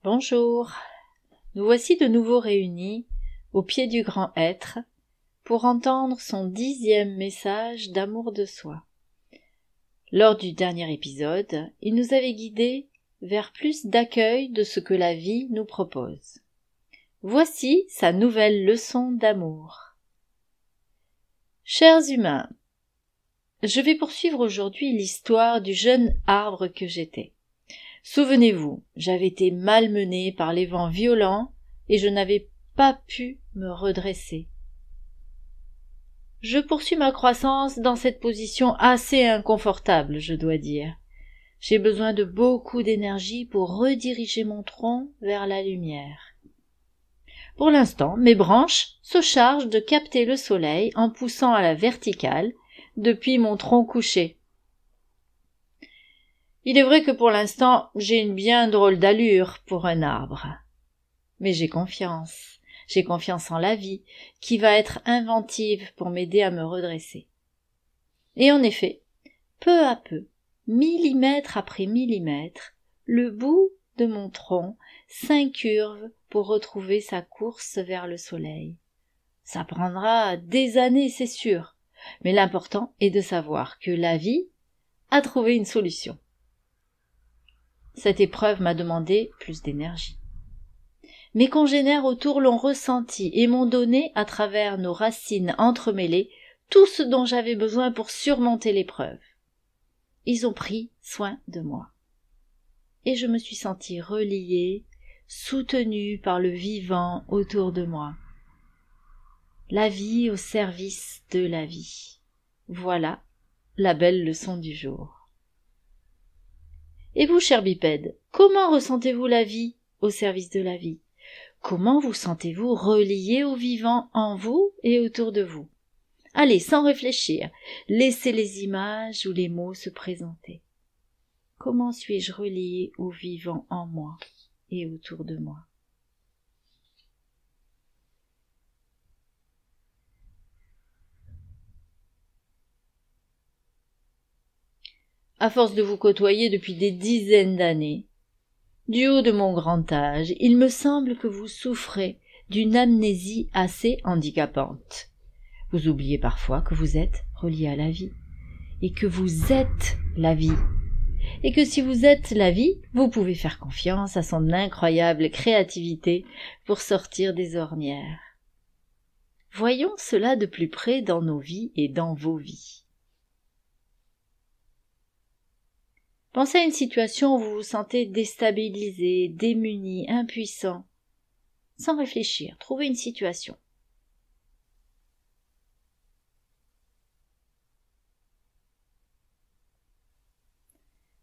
Bonjour, nous voici de nouveau réunis au pied du grand être pour entendre son 10e message d'amour de soi. Lors du dernier épisode, il nous avait guidés vers plus d'accueil de ce que la vie nous propose. Voici sa nouvelle leçon d'amour. Chers humains, je vais poursuivre aujourd'hui l'histoire du jeune arbre que j'étais. Souvenez-vous, j'avais été malmenée par les vents violents et je n'avais pas pu me redresser. Je poursuis ma croissance dans cette position assez inconfortable, je dois dire. J'ai besoin de beaucoup d'énergie pour rediriger mon tronc vers la lumière. Pour l'instant, mes branches se chargent de capter le soleil en poussant à la verticale depuis mon tronc couché. Il est vrai que pour l'instant, j'ai une bien drôle d'allure pour un arbre. Mais j'ai confiance en la vie, qui va être inventive pour m'aider à me redresser. Et en effet, peu à peu, millimètre après millimètre, le bout de mon tronc s'incurve pour retrouver sa course vers le soleil. Ça prendra des années, c'est sûr, mais l'important est de savoir que la vie a trouvé une solution. Cette épreuve m'a demandé plus d'énergie. Mes congénères autour l'ont ressenti et m'ont donné, à travers nos racines entremêlées, tout ce dont j'avais besoin pour surmonter l'épreuve. Ils ont pris soin de moi. Et je me suis sentie reliée, soutenue par le vivant autour de moi. La vie au service de la vie. Voilà la belle leçon du jour. Et vous, chers bipèdes, comment ressentez-vous la vie au service de la vie? Comment vous sentez-vous relié au vivant en vous et autour de vous? Allez, sans réfléchir, laissez les images ou les mots se présenter. Comment suis-je relié au vivant en moi et autour de moi? À force de vous côtoyer depuis des dizaines d'années, du haut de mon grand âge, il me semble que vous souffrez d'une amnésie assez handicapante. Vous oubliez parfois que vous êtes relié à la vie, et que vous êtes la vie, et que si vous êtes la vie, vous pouvez faire confiance à son incroyable créativité pour sortir des ornières. Voyons cela de plus près dans nos vies et dans vos vies. Pensez à une situation où vous vous sentez déstabilisé, démuni, impuissant. Sans réfléchir, trouvez une situation.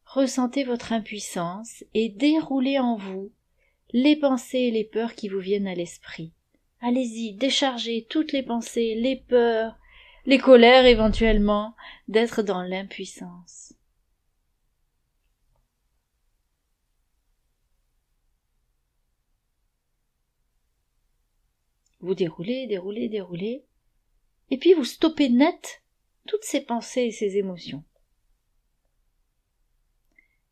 Ressentez votre impuissance et déroulez en vous les pensées et les peurs qui vous viennent à l'esprit. Allez-y, déchargez toutes les pensées, les peurs, les colères éventuellement, d'être dans l'impuissance. Vous déroulez, et puis vous stoppez net toutes ces pensées et ces émotions.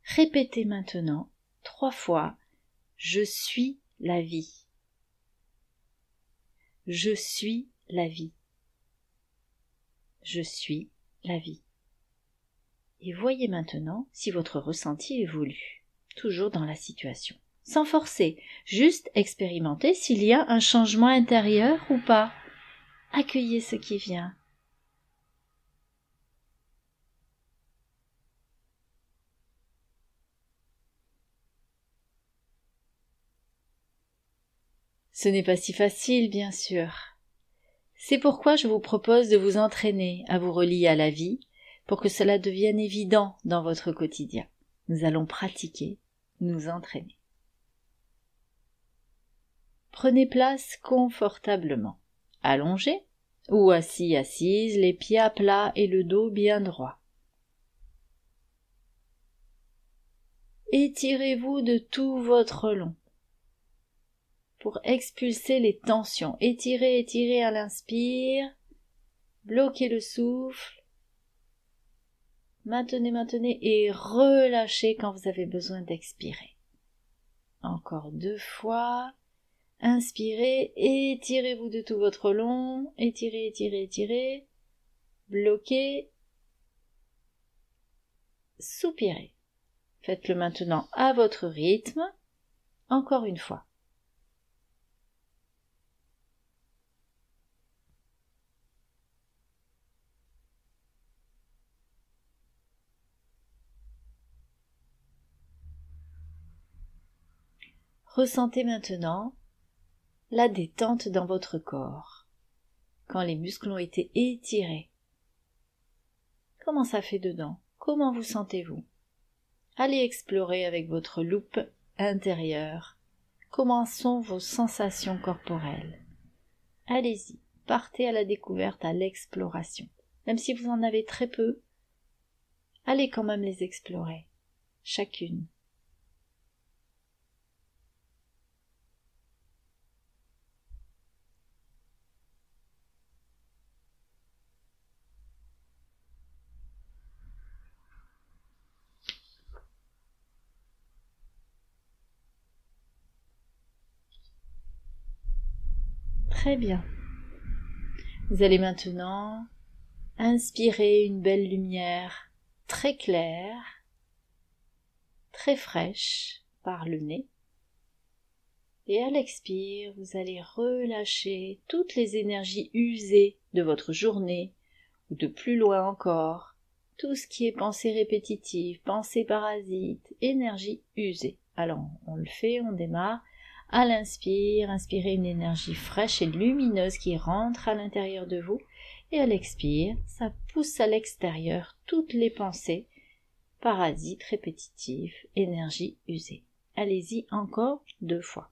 Répétez maintenant 3 fois « Je suis la vie ». Je suis la vie. Je suis la vie. Et voyez maintenant si votre ressenti évolue, toujours dans la situation. Sans forcer, juste expérimenter s'il y a un changement intérieur ou pas. Accueillez ce qui vient. Ce n'est pas si facile, bien sûr. C'est pourquoi je vous propose de vous entraîner à vous relier à la vie pour que cela devienne évident dans votre quotidien. Nous allons pratiquer, nous entraîner. Prenez place confortablement, allongé ou assise, les pieds à plat et le dos bien droit. Étirez-vous de tout votre long pour expulser les tensions. Étirez à l'inspire, bloquez le souffle, maintenez et relâchez quand vous avez besoin d'expirer. Encore 2 fois. Inspirez, étirez-vous de tout votre long. Étirez, étirez, étirez. Bloquez. Soupirez. Faites-le maintenant à votre rythme. Encore une fois. Ressentez maintenant la détente dans votre corps, quand les muscles ont été étirés. Comment ça fait dedans? Comment vous sentez-vous? Allez explorer avec votre loupe intérieure. Comment sont vos sensations corporelles? Allez-y, partez à la découverte, à l'exploration. Même si vous en avez très peu, allez quand même les explorer, chacune. Très bien. Vous allez maintenant inspirer une belle lumière très claire, très fraîche par le nez. Et à l'expire, vous allez relâcher toutes les énergies usées de votre journée ou de plus loin encore, tout ce qui est pensée répétitive, pensée parasite, énergie usée. Alors on le fait, on démarre. À l'inspire, inspirez une énergie fraîche et lumineuse qui rentre à l'intérieur de vous. Et à l'expire, ça pousse à l'extérieur toutes les pensées parasites, répétitives, énergie usée. Allez-y encore 2 fois.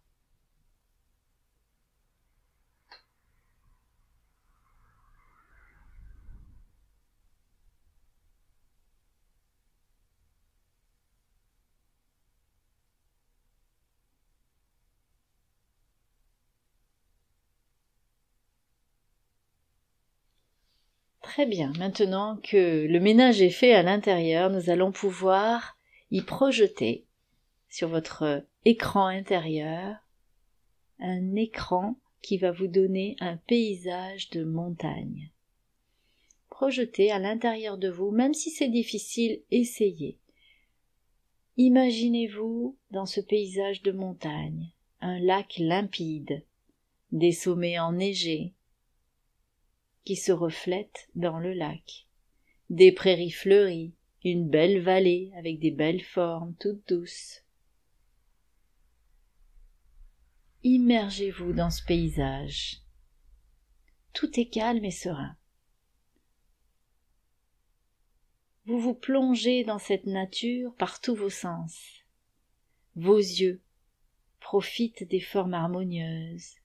Très bien, maintenant que le ménage est fait à l'intérieur, nous allons pouvoir y projeter sur votre écran intérieur un écran qui va vous donner un paysage de montagne. Projetez à l'intérieur de vous, même si c'est difficile, essayez. Imaginez-vous dans ce paysage de montagne, un lac limpide, des sommets enneigés, qui se reflètent dans le lac, des prairies fleuries, une belle vallée avec des belles formes toutes douces. Immergez-vous dans ce paysage. Tout est calme et serein. Vous vous plongez dans cette nature par tous vos sens. Vos yeux profitent des formes harmonieuses,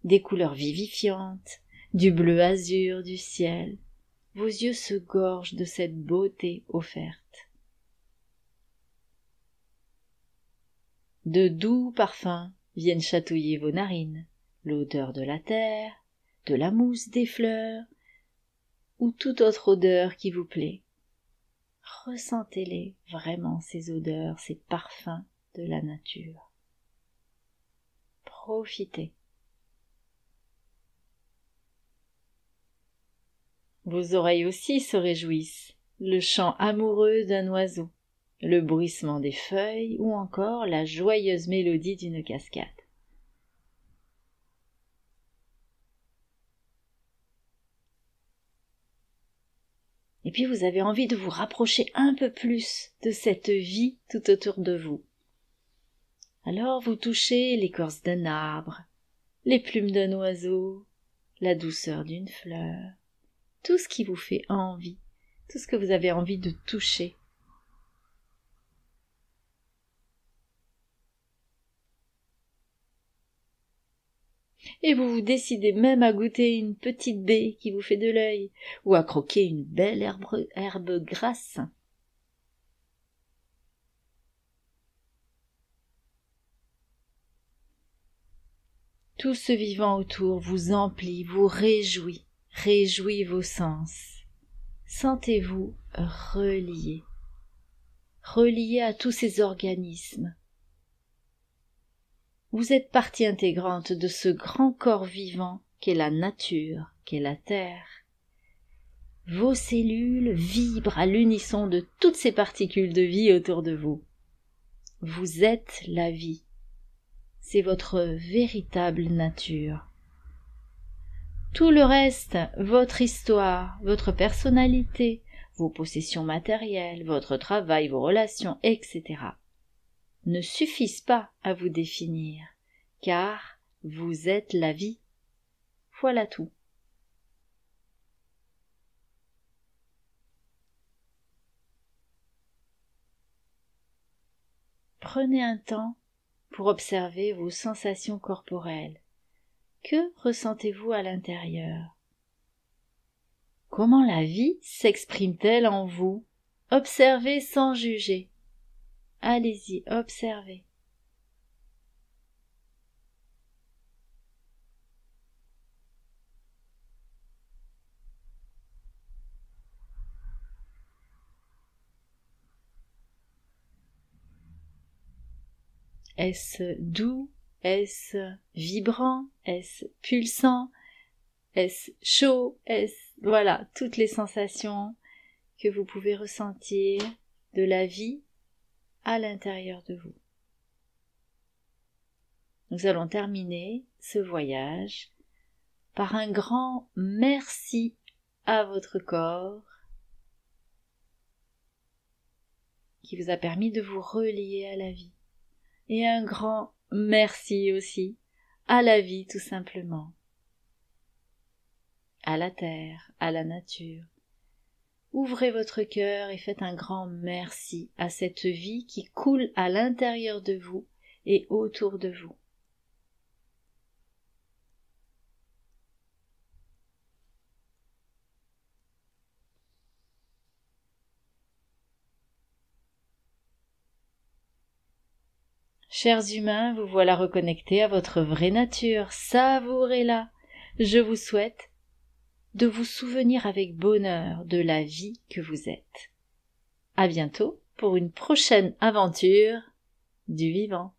des couleurs vivifiantes, du bleu azur du ciel. Vos yeux se gorgent de cette beauté offerte. De doux parfums viennent chatouiller vos narines, l'odeur de la terre, de la mousse des fleurs, ou toute autre odeur qui vous plaît. Ressentez-les vraiment, ces odeurs, ces parfums de la nature. Profitez. Vos oreilles aussi se réjouissent, le chant amoureux d'un oiseau, le bruissement des feuilles ou encore la joyeuse mélodie d'une cascade. Et puis vous avez envie de vous rapprocher un peu plus de cette vie tout autour de vous. Alors vous touchez l'écorce d'un arbre, les plumes d'un oiseau, la douceur d'une fleur, tout ce qui vous fait envie, tout ce que vous avez envie de toucher. Et vous vous décidez même à goûter une petite baie qui vous fait de l'œil, ou à croquer une belle herbe grasse. Tout ce vivant autour vous emplit, vous réjouit, réjouit vos sens. Sentez-vous relié à tous ces organismes. Vous êtes partie intégrante de ce grand corps vivant qu'est la nature, qu'est la terre. Vos cellules vibrent à l'unisson de toutes ces particules de vie autour de vous. Vous êtes la vie. C'est votre véritable nature. Tout le reste, votre histoire, votre personnalité, vos possessions matérielles, votre travail, vos relations, etc., ne suffisent pas à vous définir, car vous êtes la vie. Voilà tout. Prenez un temps pour observer vos sensations corporelles. Que ressentez-vous à l'intérieur? Comment la vie s'exprime-t-elle en vous? Observez sans juger. Allez-y, observez. Est-ce doux? Est-ce vibrant? Est-ce pulsant? Est-ce chaud? Est-ce... Voilà, toutes les sensations que vous pouvez ressentir de la vie à l'intérieur de vous. Nous allons terminer ce voyage par un grand merci à votre corps qui vous a permis de vous relier à la vie. Et un grand merci aussi à la vie tout simplement, à la terre, à la nature. Ouvrez votre cœur et faites un grand merci à cette vie qui coule à l'intérieur de vous et autour de vous. Chers humains, vous voilà reconnectés à votre vraie nature, savourez-la. Je vous souhaite de vous souvenir avec bonheur de la vie que vous êtes. À bientôt pour une prochaine aventure du vivant.